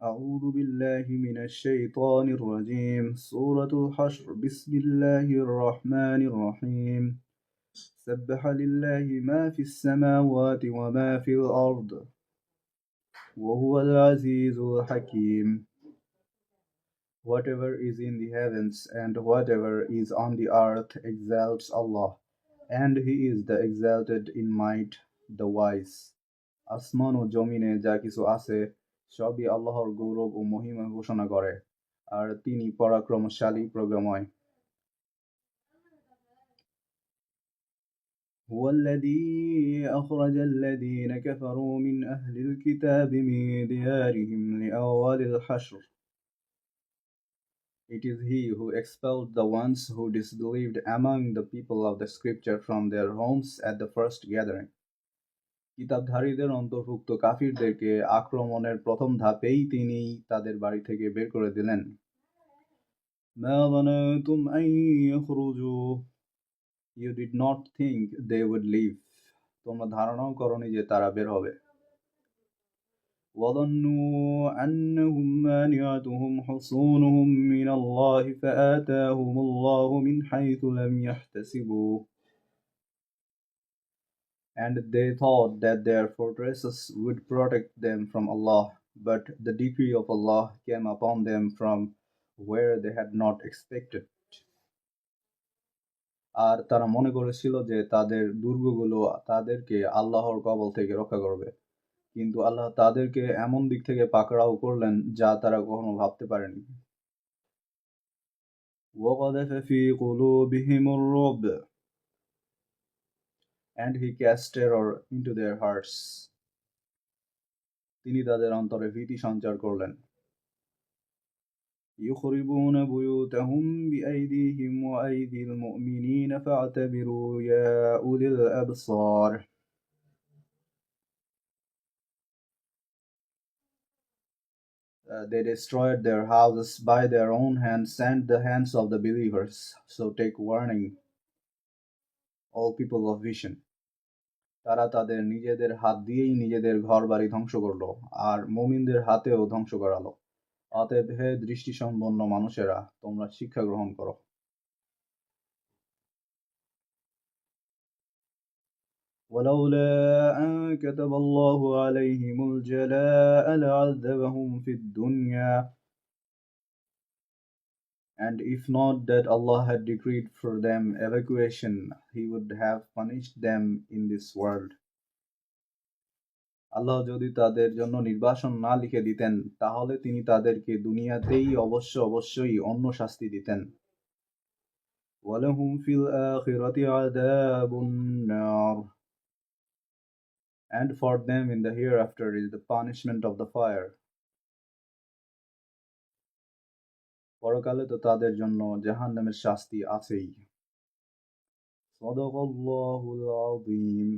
أعوذ بالله من الشيطان الرجيم سورة الحشر بسم الله الرحمن الرحيم سبح لله ما في السماوات وما في الأرض وهو العزيز الحكيم. Whatever is in the heavens and whatever is on the earth exalts Allah, and He is the exalted in might, the wise. আসমান ও জমিনে যা কিছু আছে সবই আল্লাহর গৌরব ও মহিমা ঘোষণা করে, আর তিনি পরাক্রমশালী প্রজ্ঞাময়। هو الذي أخرج الذين كفروا من أهل الكتاب من ديارهم لأول الحشر. It is he who expelled the ones who disbelieved among the people of the scripture from their homes at the first gathering. কিতাবধারীদের অন্তর্ভুক্ত কাফিরদেরকে আক্রমণের প্রথম ধাপেই তিনি তাদের বাড়ি থেকে বের করে দিলেন। মা ظننتم أن يخرجوا. You did not think they would leave. তোমরা ধারণাও করনি যে তারা বের হবে। وظنوا أنهم مانعتهم حصونهم من الله فآتاهم الله من حيث لم يحتسبوا. And they thought that their fortresses would protect them from Allah, but the decree of Allah came upon them from where they had not expected. আর তারা মনে করেছিল যে তাদের দুর্গগুলো তাদেরকে আল্লাহর কবল থেকে রক্ষা করবে, কিন্তু আল্লাহ তাদেরকে এমন দিক থেকে পাকড়াও করলেন যা তারা কখনো ভাবতে পারেনি। وَقَذَفَ فِي قُلُوبِهِمُ الرُّعْبَ. And he cast terror into their hearts. তিনি তাদের অন্তরে ভীতি সঞ্চার করলেন। يخربون بيوتهم بأيديهم وأيدي المؤمنين فاعتبروا يا أولي الأبصار. They destroyed their houses by their own hands and the hands of the believers. So take warning, all people of vision. তারা তাদের নিজেদের হাত দিয়েই নিজেদের ঘরবাড়ি ধ্বংস করলো, আর মুমিনদের হাতেও ধ্বংস করালো। অতএব হে দৃষ্টিসম্পন্ন মানুষেরা, তোমরা শিক্ষা গ্রহণ করো। ولولا أن كتب الله عليهم الجلاء لعذبهم في الدنيا. And if not that Allah had decreed for them evacuation, He would have punished them in this world. আল্লাহ যদি তাদের জন্য নির্বাসন না লিখে দিতেন, তাহলে তিনি তাদেরকে দুনিয়াতেই অবশ্যই অন্য শাস্তি দিতেন। ওয়ালাহুম ফিল আখিরাতি আযাবুন নার. And for them in the hereafter is the punishment of the fire. পরকালে তো তাদের জন্য জাহান্নামের শাস্তি আছেই। সাদাকাল্লাহুল আযীম.